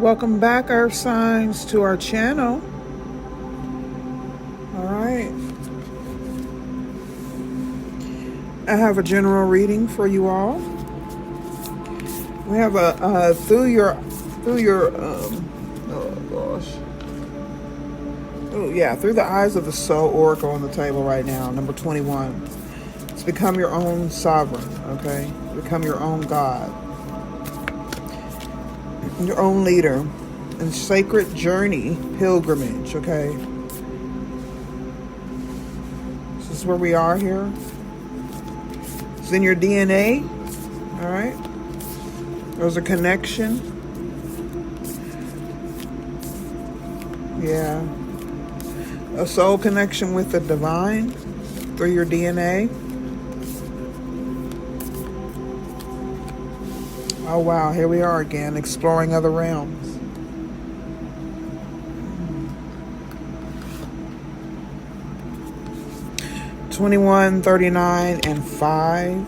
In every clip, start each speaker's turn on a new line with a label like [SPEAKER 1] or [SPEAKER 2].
[SPEAKER 1] Welcome back, Earth Signs, to our channel. All right. I have a general reading for you all. We have a through your through the eyes of the soul oracle on the table right now, number 21. It's become your own sovereign, okay? Become your own God, your own leader, and sacred journey pilgrimage, okay? This is where we are here. It's in your DNA, all right? There's a connection. Yeah. A soul connection with the divine through your DNA. Oh wow, here we are again, exploring other realms. (21, 39, and 5).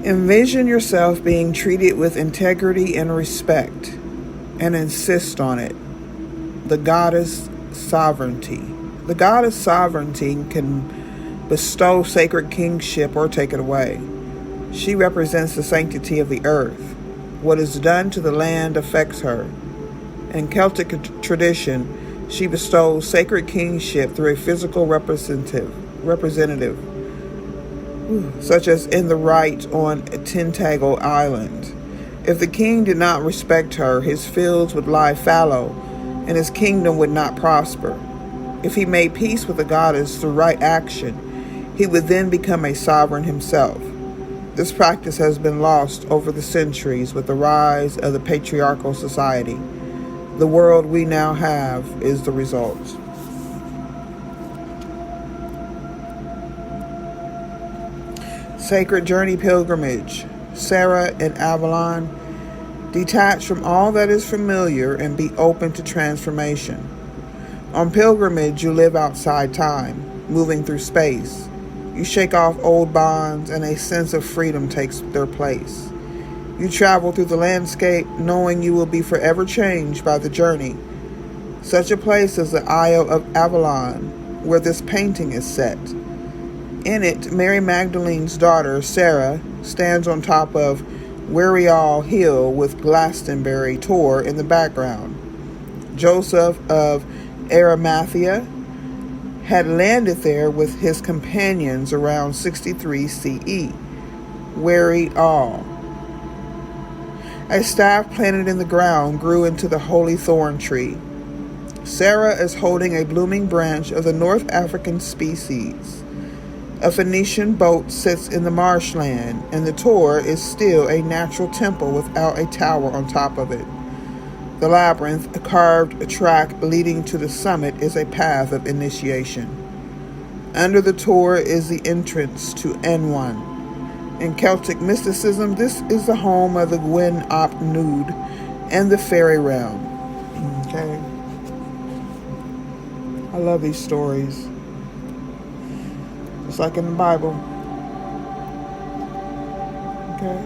[SPEAKER 1] Envision yourself being treated with integrity and respect, and insist on it. The goddess sovereignty. The goddess sovereignty can bestow sacred kingship or take it away. She represents the sanctity of the earth. What is done to the land affects her. In Celtic tradition, she bestows sacred kingship through a physical representative, such as in the rite on Tintagel Island. If the king did not respect her, his fields would lie fallow, and his kingdom would not prosper. If he made peace with the goddess through right action, he would then become a sovereign himself. This practice has been lost over the centuries with the rise of the patriarchal society. The world we now have is the result. Sacred journey pilgrimage. Sarah and Avalon. Detach from all that is familiar and be open to transformation. On pilgrimage, you live outside time, moving through space. You shake off old bonds and a sense of freedom takes their place. You travel through the landscape knowing you will be forever changed by the journey. Such a place is the Isle of Avalon, where this painting is set. In it, Mary Magdalene's daughter, Sarah, stands on top of Warial Hill with Glastonbury Tor in the background. Joseph of Arimathea had landed there with his companions around 63 CE. Warial. A staff planted in the ground grew into the holy thorn tree. Sarah is holding a blooming branch of the North African species. A Phoenician boat sits in the marshland, and the Tor is still a natural temple without a tower on top of it. The labyrinth, a carved track leading to the summit, is a path of initiation. Under the Tor is the entrance to N1. In Celtic mysticism, this is the home of the Gwyn ap Nudd and the fairy realm. Okay. I love these stories. Just like in the Bible. Okay.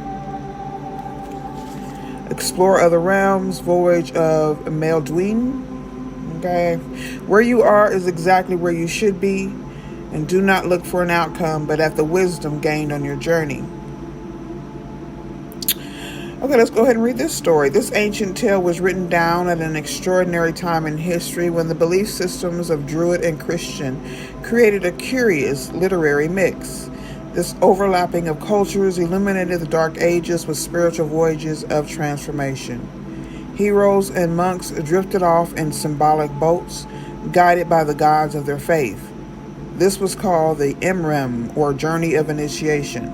[SPEAKER 1] Explore other realms, voyage of Melduin. Okay. Where you are is exactly where you should be. And do not look for an outcome, but at the wisdom gained on your journey. Okay, let's go ahead and read this story. This ancient tale was written down at an extraordinary time in history when the belief systems of Druid and Christian created a curious literary mix. This overlapping of cultures illuminated the dark ages with spiritual voyages of transformation. Heroes and monks drifted off in symbolic boats, guided by the gods of their faith. This was called the Imrem, or Journey of Initiation.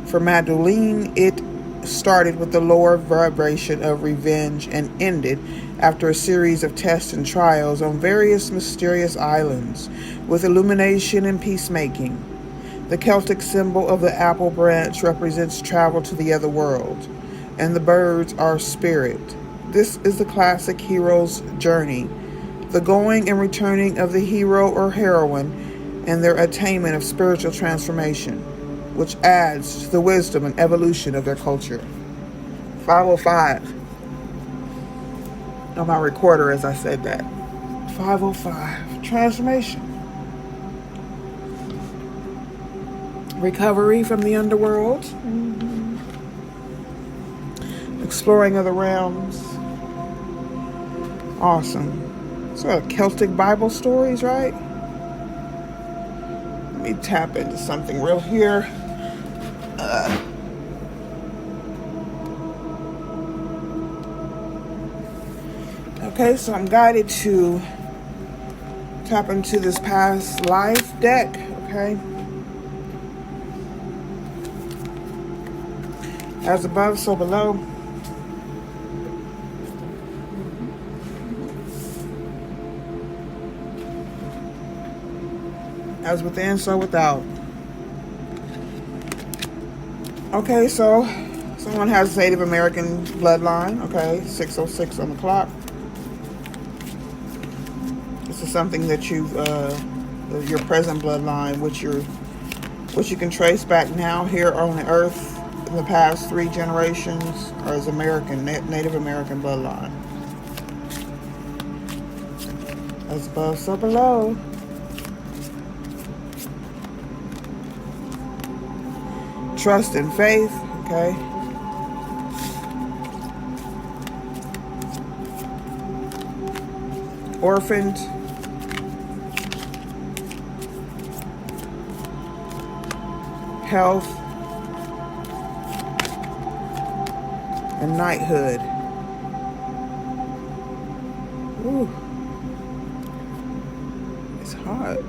[SPEAKER 1] For Magdalene, it started with the lower vibration of revenge and ended after a series of tests and trials on various mysterious islands with illumination and peacemaking. The Celtic symbol of the apple branch represents travel to the other world, and the birds are spirit. This is the classic hero's journey, the going and returning of the hero or heroine and their attainment of spiritual transformation. which adds to the wisdom and evolution of their culture. 505. On my recorder as I said that. 505. Transformation. Recovery from the underworld. Exploring other realms. Awesome. Sort of Celtic Bible stories, right? Let me tap into something real here. Okay, so I'm guided to tap into this past life deck, okay? As above, so below. As within, so without. Okay, so someone has Native American bloodline, okay? 606 on the clock. This is something that you've, your present bloodline, which you can trace back now here on the earth in the past 3 generations, or as Native American bloodline. As above, so below. Trust and faith, okay? Orphaned. Health. And knighthood. Ooh. It's hot.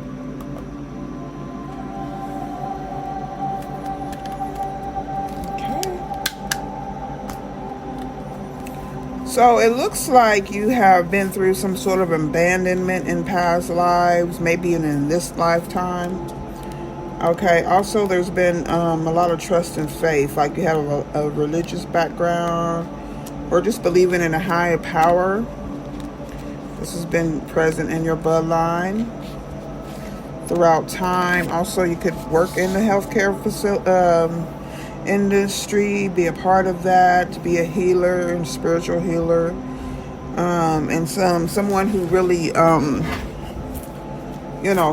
[SPEAKER 1] So it looks like you have been through some sort of abandonment in past lives, maybe even in this lifetime. Okay, also there's been a lot of trust and faith, like you have a religious background or just believing in a higher power. This has been present in your bloodline throughout time. Also, you could work in the healthcare industry, be a part of that, be a healer and spiritual healer, and someone who really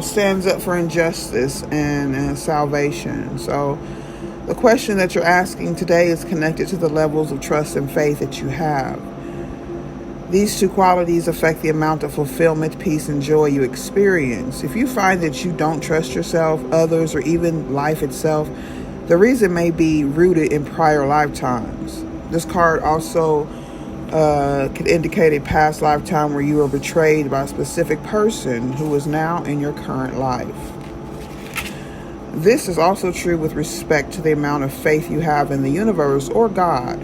[SPEAKER 1] stands up for injustice and salvation. So the question that you're asking today is connected to the levels of trust and faith that you have. These 2 qualities affect the amount of fulfillment, peace, and joy you experience. If you find that you don't trust yourself, others, or even life itself, the reason may be rooted in prior lifetimes. This card also could indicate a past lifetime where you were betrayed by a specific person who is now in your current life. This is also true with respect to the amount of faith you have in the universe or God.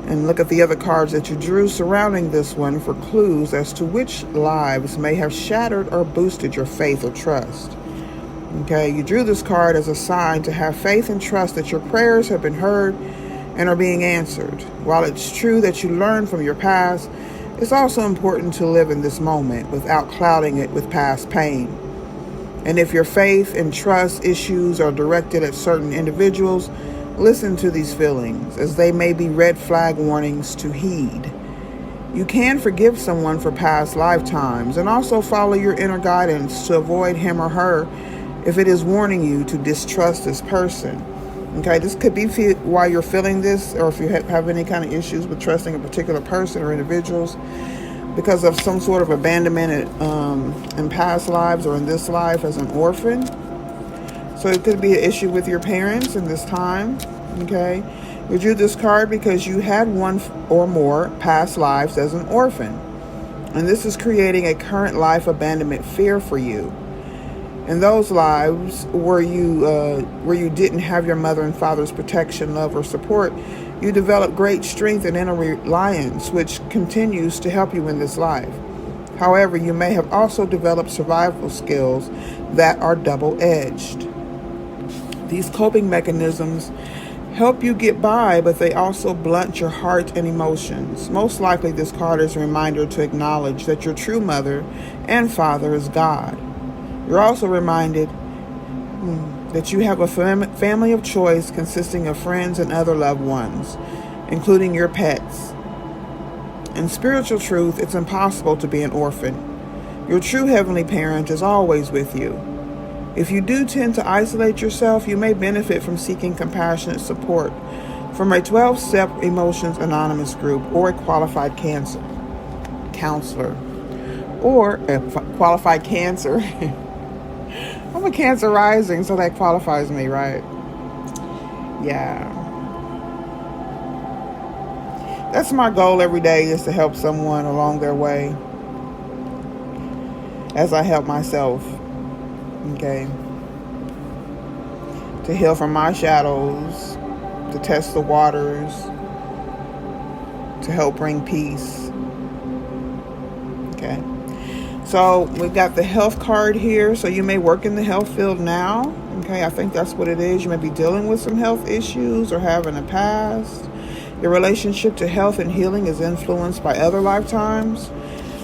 [SPEAKER 1] And look at the other cards that you drew surrounding this one for clues as to which lives may have shattered or boosted your faith or trust. Okay, you drew this card as a sign to have faith and trust that your prayers have been heard and are being answered. While it's true that you learn from your past, it's also important to live in this moment without clouding it with past pain. And if your faith and trust issues are directed at certain individuals, listen to these feelings, as they may be red flag warnings to heed. You can forgive someone for past lifetimes and also follow your inner guidance to avoid him or her if it is warning you to distrust this person. Okay, this could be why you're feeling this, or if you have any kind of issues with trusting a particular person or individuals because of some sort of abandonment in past lives or in this life as an orphan. So it could be an issue with your parents in this time. Okay, you drew this card because you had one or more past lives as an orphan, and this is creating a current life abandonment fear for you. In those lives where you didn't have your mother and father's protection, love, or support, you develop great strength and inner reliance, which continues to help you in this life. However, you may have also developed survival skills that are double-edged. These coping mechanisms help you get by, but they also blunt your heart and emotions. Most likely, this card is a reminder to acknowledge that your true mother and father is God. You're also reminded that you have a family of choice consisting of friends and other loved ones, including your pets. In spiritual truth, it's impossible to be an orphan. Your true heavenly parent is always with you. If you do tend to isolate yourself, you may benefit from seeking compassionate support from a 12-step Emotions Anonymous group or a qualified counselor. Or a qualified Cancer. I'm a Cancer rising, so that qualifies me, right? Yeah. That's my goal every day, is to help someone along their way as I help myself. Okay. To heal from my shadows, to test the waters, to help bring peace. Okay. So we've got the health card here. So you may work in the health field now. Okay, I think that's what it is. You may be dealing with some health issues or have in the past. Your relationship to health and healing is influenced by other lifetimes.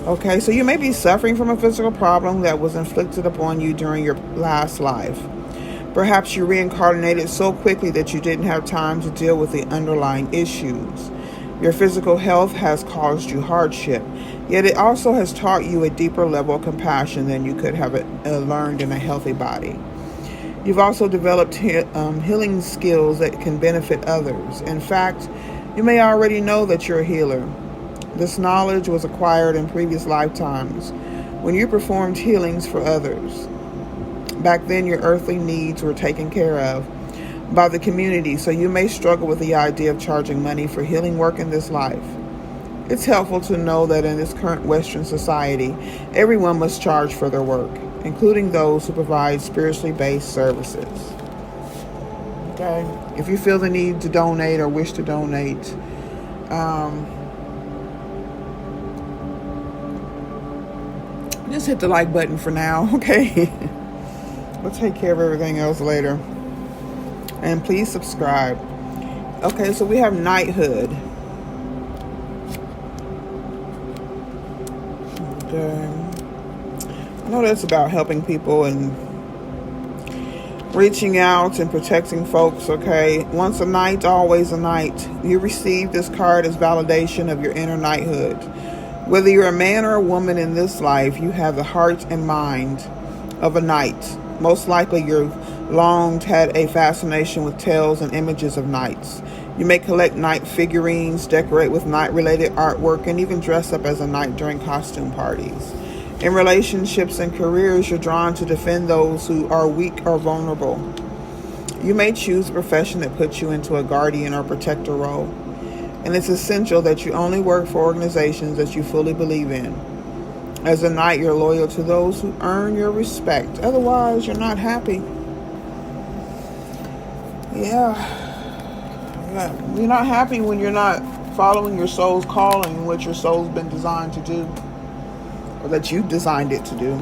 [SPEAKER 1] Okay, so you may be suffering from a physical problem that was inflicted upon you during your last life. Perhaps you reincarnated so quickly that you didn't have time to deal with the underlying issues. Your physical health has caused you hardship, yet it also has taught you a deeper level of compassion than you could have learned in a healthy body. You've also developed healing skills that can benefit others. In fact, you may already know that you're a healer. This knowledge was acquired in previous lifetimes when you performed healings for others. Back then, your earthly needs were taken care of by the community, so you may struggle with the idea of charging money for healing work in this life. It's helpful to know that in this current Western society, everyone must charge for their work, including those who provide spiritually based services. Okay? If you feel the need to donate or wish to donate, just hit the like button for now, okay? We'll take care of everything else later. And please subscribe. Okay, so we have knighthood. Okay. I know that's about helping people and reaching out and protecting folks, okay? Once a knight, always a knight. You receive this card as validation of your inner knighthood. Whether you're a man or a woman in this life, you have the heart and mind of a knight. Most likely you've long had a fascination with tales and images of knights. You may collect knight figurines, decorate with knight-related artwork, and even dress up as a knight during costume parties. In relationships and careers, you're drawn to defend those who are weak or vulnerable. You may choose a profession that puts you into a guardian or protector role. And it's essential that you only work for organizations that you fully believe in. As a knight, you're loyal to those who earn your respect. Otherwise, you're not happy. Yeah. You're not happy when you're not following your soul's calling, what your soul's been designed to do, or that you designed it to do.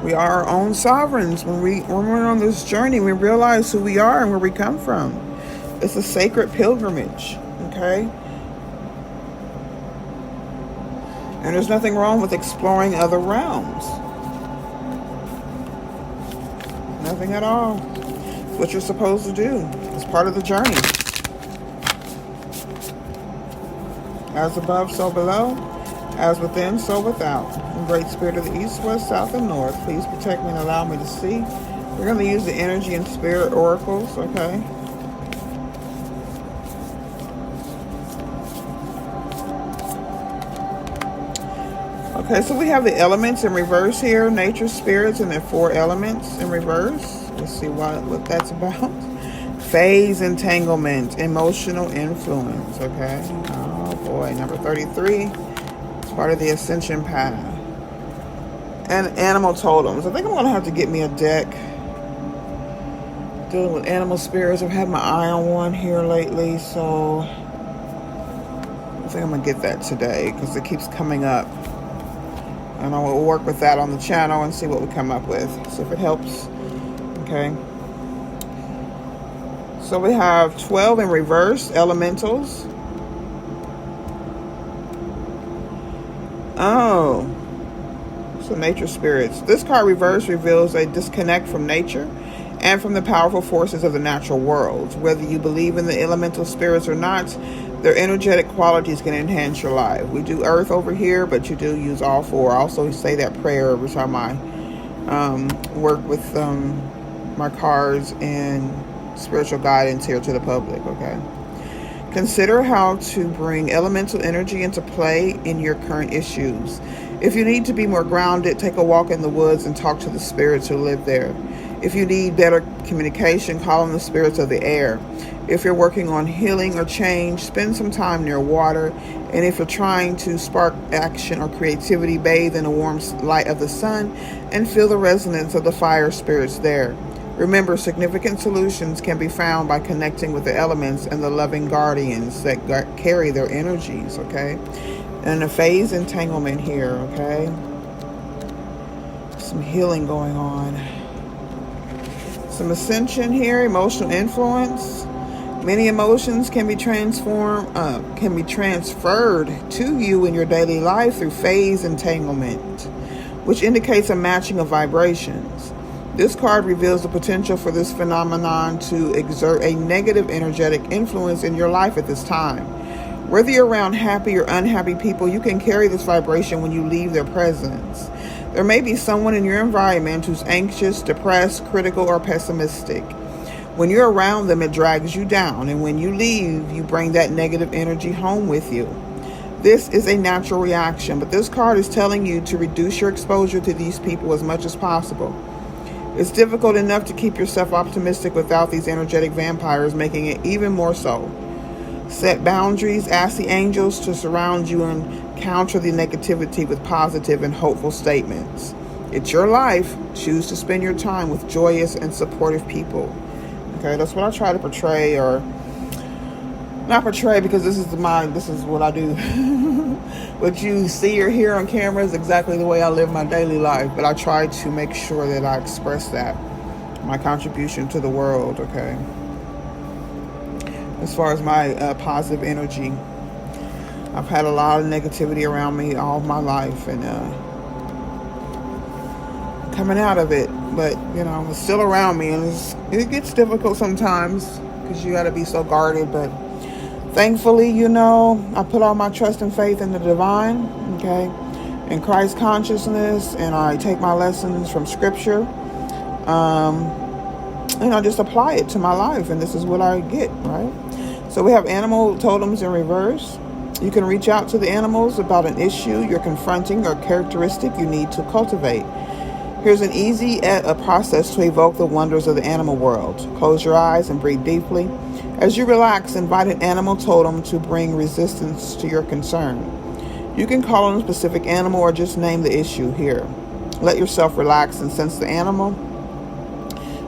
[SPEAKER 1] We are our own sovereigns. When we're on this journey, we realize who we are and where we come from. It's a sacred pilgrimage, okay? And there's nothing wrong with exploring other realms. Nothing at all. It's what you're supposed to do. It's part of the journey. As above, so below. As within, so without. In Great Spirit of the East, West, South, and North, please protect me and allow me to see. We're going to use the energy and spirit oracles, okay? Okay, so we have the elements in reverse here, nature, spirits, and their 4 elements in reverse. Let's see what that's about. Phase entanglement, emotional influence, okay? Oh boy, number 33. It's part of the ascension path. And animal totems. I think I'm going to have to get me a deck. Dealing with animal spirits. I've had my eye on one here lately, so I think I'm going to get that today because it keeps coming up. And I will work with that on the channel and see what we come up with. See if it helps. Okay. So we have 12 in reverse, elementals. So nature spirits. This card reverse reveals a disconnect from nature and from the powerful forces of the natural world. Whether you believe in the elemental spirits or not, their energetic qualities can enhance your life. We do earth over here, but you do use all four. I also say that prayer every time I work with my cards and spiritual guidance here to the public, okay? Consider how to bring elemental energy into play in your current issues. If you need to be more grounded, take a walk in the woods and talk to the spirits who live there. If you need better communication, call on the spirits of the air. If you're working on healing or change, spend some time near water. And if you're trying to spark action or creativity, bathe in the warm light of the sun and feel the resonance of the fire spirits there. Remember, significant solutions can be found by connecting with the elements and the loving guardians that carry their energies, okay? And a phase entanglement here, okay? Some healing going on. Some ascension here, emotional influence. Many emotions can be transferred to you in your daily life through phase entanglement, which indicates a matching of vibrations. This card reveals the potential for this phenomenon to exert a negative energetic influence in your life at this time. Whether you're around happy or unhappy people, you can carry this vibration when you leave their presence. There may be someone in your environment who's anxious, depressed, critical, or pessimistic. When you're around them, it drags you down, and when you leave, you bring that negative energy home with you. This is a natural reaction, but this card is telling you to reduce your exposure to these people as much as possible. It's difficult enough to keep yourself optimistic without these energetic vampires, making it even more so. Set boundaries, ask the angels to surround you, and counter the negativity with positive and hopeful statements. It's your life. Choose to spend your time with joyous and supportive people. Okay, that's what I try to portray, or not portray, because this is what I do. What you see or hear on camera is exactly the way I live my daily life, but I try to make sure that I express that, my contribution to the world, okay? As far as my positive energy, I've had a lot of negativity around me all my life, and coming out of it, but it's still around me, and it gets difficult sometimes because you got to be so guarded. But thankfully, I put all my trust and faith in the divine, okay, in Christ consciousness, and I take my lessons from Scripture, just apply it to my life, and this is what I get, right? So we have animal totems in reverse. You can reach out to the animals about an issue you're confronting or characteristic you need to cultivate. Here's an easy process to evoke the wonders of the animal world. Close your eyes and breathe deeply. As you relax, invite an animal totem to bring resistance to your concern. You can call on a specific animal or just name the issue here. Let yourself relax and sense the animal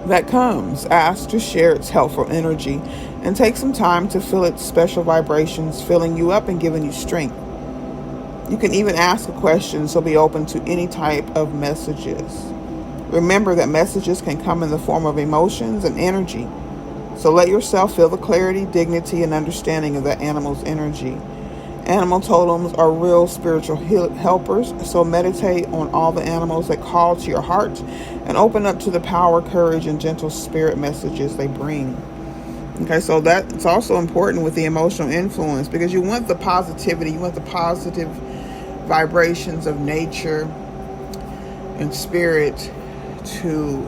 [SPEAKER 1] that comes. Ask to share its helpful energy and take some time to feel its special vibrations, filling you up and giving you strength. You can even ask a question, so be open to any type of messages. Remember that messages can come in the form of emotions and energy. So let yourself feel the clarity, dignity, and understanding of that animal's energy. Animal totems are real spiritual helpers, so meditate on all the animals that call to your heart and open up to the power, courage, and gentle spirit messages they bring. Okay, so that's also important with the emotional influence, because you want the positivity, you want the positive vibrations of nature and spirit to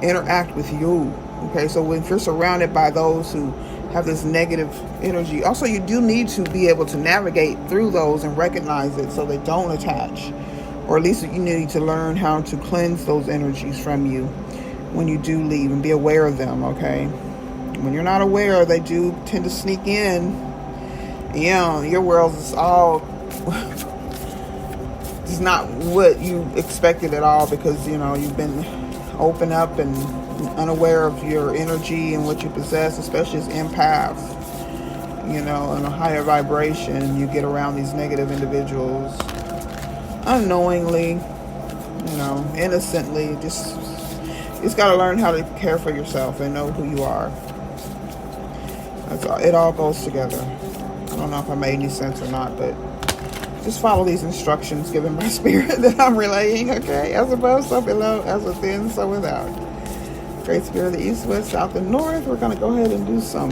[SPEAKER 1] interact with you. Okay, so if you're surrounded by those who have this negative energy, also you do need to be able to navigate through those and recognize it so they don't attach, or at least you need to learn how to cleanse those energies from you when you do leave, and be aware of them. Okay, when you're not aware, they do tend to sneak in. Your world is all it's not what you expected at all, because you've been open up and unaware of your energy and what you possess, especially as empaths. In a higher vibration, you get around these negative individuals unknowingly, innocently. Just got to learn how to care for yourself and know who you are. That's all. It all goes together. I don't know if I made any sense or not, but Just follow these instructions given by Spirit that I'm relaying, okay? As above, so below, as within, so without. Great Spirit of the East, West, South, and North. We're going to go ahead and do some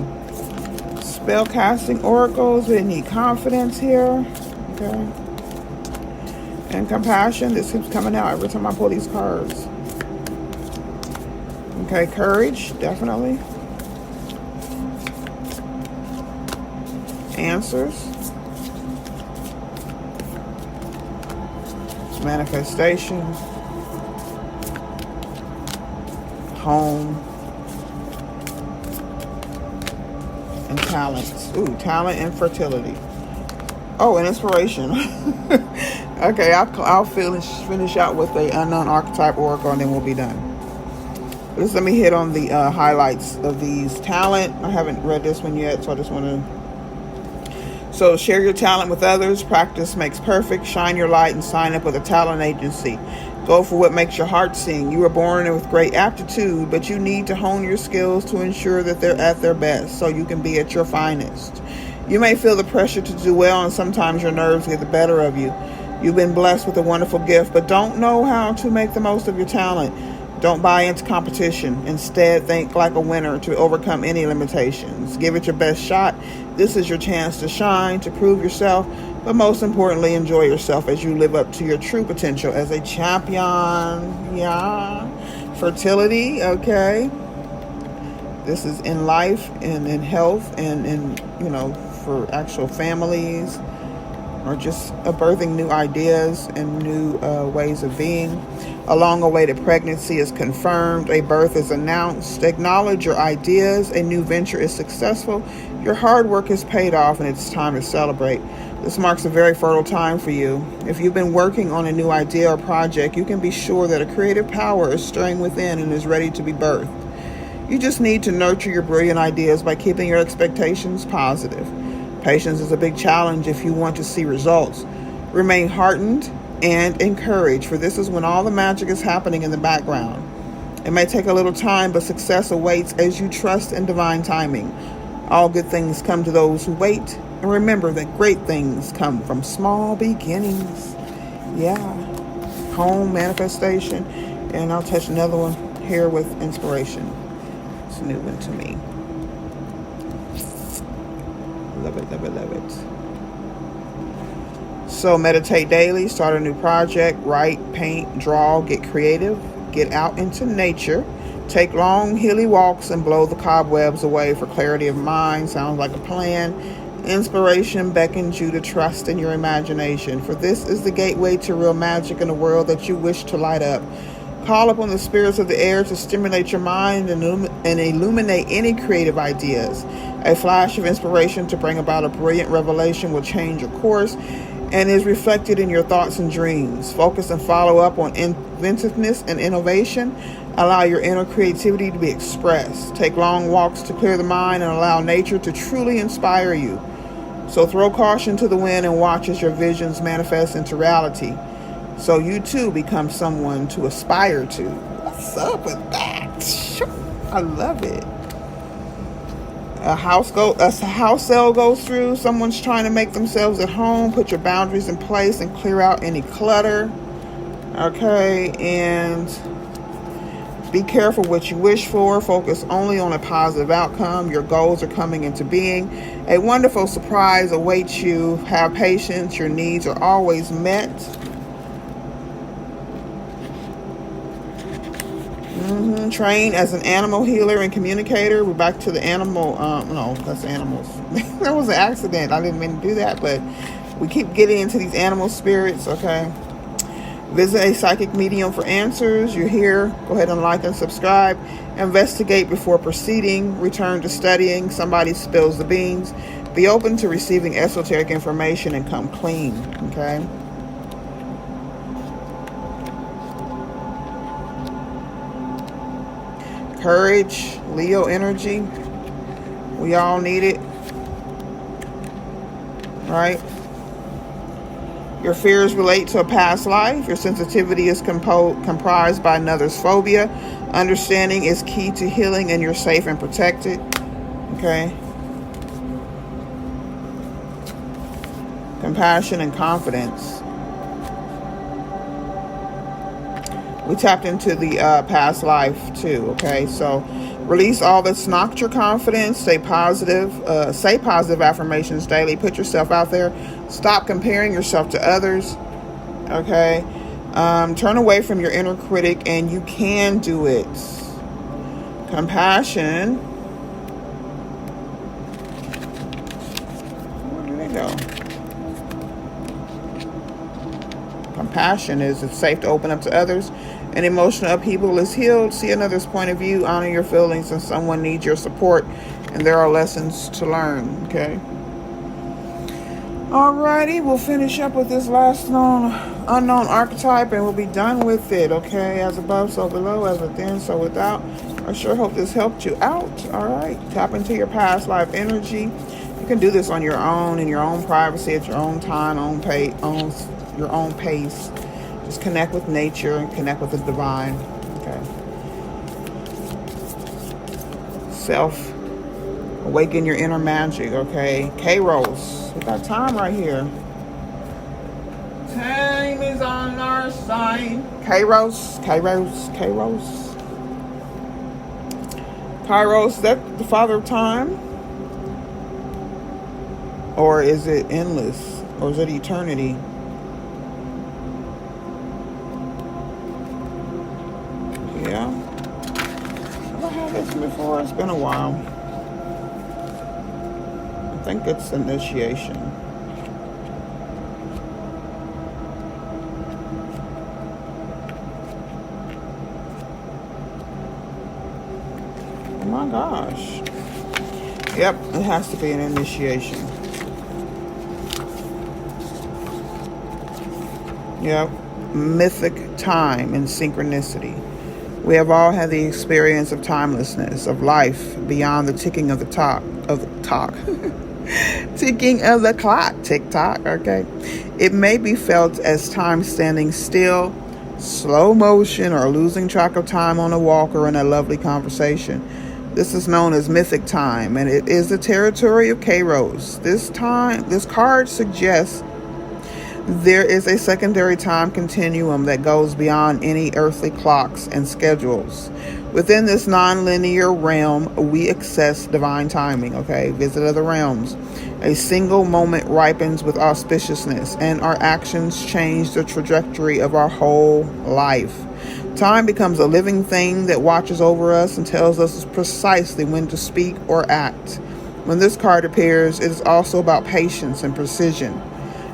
[SPEAKER 1] spell casting oracles. We need confidence here, okay? And compassion. This keeps coming out every time I pull these cards. Okay, courage, definitely. Answers. Manifestation. Home. And talents. Ooh, talent and fertility. Oh, and inspiration. Okay, I'll finish out with the unknown archetype oracle, and then we'll be done. Just let me hit on the highlights of these. Talent. I haven't read this one yet, so I just want to. So share your talent with others. Practice makes perfect. Shine your light and sign up with a talent agency. Go for what makes your heart sing. You were born with great aptitude, but you need to hone your skills to ensure that they're at their best so you can be at your finest. You may feel the pressure to do well, and sometimes your nerves get the better of you. You've been blessed with a wonderful gift, but don't know how to make the most of your talent. Don't buy into competition. Instead, think like a winner to overcome any limitations. Give it your best shot. This is your chance to shine, to prove yourself, but most importantly, enjoy yourself as you live up to your true potential as a champion. Yeah. Fertility, okay. This is in life and in health and in, for actual families, or just birthing new ideas and new ways of being. A long-awaited pregnancy is confirmed. A birth is announced. Acknowledge your ideas. A new venture is successful. Your hard work is paid off, and it's time to celebrate. This marks a very fertile time for you. If you've been working on a new idea or project, you can be sure that a creative power is stirring within and is ready to be birthed. You just need to nurture your brilliant ideas by keeping your expectations positive. Patience is a big challenge if you want to see results. Remain heartened and encouraged, for this is when all the magic is happening in the background. It may take a little time, but success awaits as you trust in divine timing. All good things come to those who wait, and remember that great things come from small beginnings. Yeah. Home, manifestation, and I'll touch another one here with inspiration. It's a new one to me. Love it, love it, love it. So meditate daily, start a new project, write, paint, draw, get creative, get out into nature, take long, hilly walks and blow the cobwebs away for clarity of mind. Sounds like a plan. Inspiration beckons you to trust in your imagination, for this is the gateway to real magic in a world that you wish to light up. Call upon the spirits of the air to stimulate your mind and illuminate any creative ideas. A flash of inspiration to bring about a brilliant revelation will change your course and is reflected in your thoughts and dreams. Focus and follow up on inventiveness and innovation. Allow your inner creativity to be expressed. Take long walks to clear the mind and allow nature to truly inspire you. So throw caution to the wind and watch as your visions manifest into reality, so you too become someone to aspire to. What's up with that? I love it. A house sale goes through. Someone's trying to make themselves at home. Put your boundaries in place and clear out any clutter. Okay, and be careful what you wish for. Focus only on a positive outcome. Your goals are coming into being. A wonderful surprise awaits you. Have patience. Your needs are always met. Train as an animal healer and communicator. We're back to the animal. No, that's animals. That was an accident. I didn't mean to do that, but we keep getting into these animal spirits. Okay. Visit a psychic medium for answers. You're here. Go ahead and like and subscribe. Investigate before proceeding. Return to studying. Somebody spills the beans. Be open to receiving esoteric information and come clean. Okay. Courage, Leo energy. We all need it, right? Your fears relate to a past life. Your sensitivity is comprised by another's phobia. Understanding is key to healing, and you're safe and protected. Okay. compassion, and confidence. We tapped into the past life too, okay? So release all that's knocked your confidence. Stay positive. Say positive affirmations daily. Put yourself out there. Stop comparing yourself to others, okay? Turn away from your inner critic, and you can do it. Compassion. Where did they go? Compassion is it's safe to open up to others. And emotional upheaval is healed. See another's point of view. Honor your feelings, and someone needs your support. And there are lessons to learn. Okay. Alrighty, we'll finish up with this last unknown archetype, and we'll be done with it. Okay, as above, so below, as within, so without. I sure hope this helped you out. All right, tap into your past life energy. You can do this on your own, in your own privacy, at your own time, your own pace. Just connect with nature and connect with the divine. Okay. Awaken your inner magic. Okay. Kairos. We got time right here. Time is on our side. Kairos. Kairos. Is that the father of time? Or is it endless? Or is it eternity? Yeah. Have I had this before? It's been a while. I think it's initiation. Oh my gosh. Yep, it has to be an initiation. Yep. Mythic time and synchronicity. We have all had the experience of timelessness, of life beyond the ticking of the ticking of the clock, tick-tock, okay? It may be felt as time standing still, slow motion, or losing track of time on a walk or in a lovely conversation. This is known as mythic time, and it is the territory of Kairos. This card suggests there is a secondary time continuum that goes beyond any earthly clocks and schedules. Within this non-linear realm, we access divine timing, okay? Visit other realms. A single moment ripens with auspiciousness, and our actions change the trajectory of our whole life. Time becomes a living thing that watches over us and tells us precisely when to speak or act. When this card appears, it is also about patience and precision.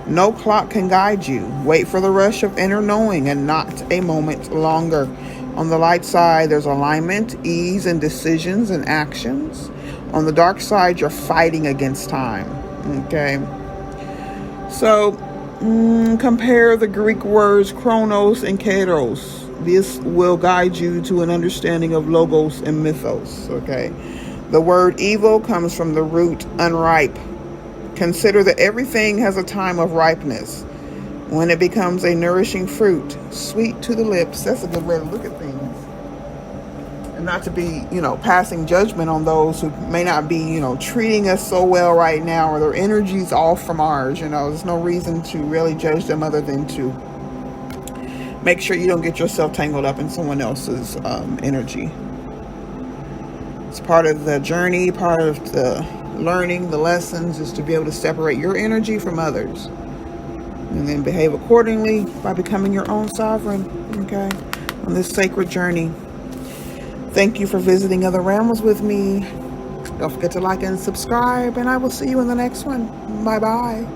[SPEAKER 1] No clock can guide you. Wait for the rush of inner knowing and not a moment longer. On the light side, there's alignment, ease, and decisions and actions. On the dark side, you're fighting against time. Okay. So, compare the Greek words chronos and kairos. This will guide you to an understanding of logos and mythos. Okay. The word evil comes from the root unripe. Consider that everything has a time of ripeness. When it becomes a nourishing fruit, sweet to the lips. That's a good way to look at things. And not to be, passing judgment on those who may not be, treating us so well right now, or their energy's off from ours. There's no reason to really judge them other than to make sure you don't get yourself tangled up in someone else's energy. It's part of the journey, part of the learning, the lessons, is to be able to separate your energy from others and then behave accordingly by becoming your own sovereign, okay, on this sacred journey. Thank you for visiting Other Realms with me. Don't forget to like and subscribe, and I will see you in the next one. Bye-bye.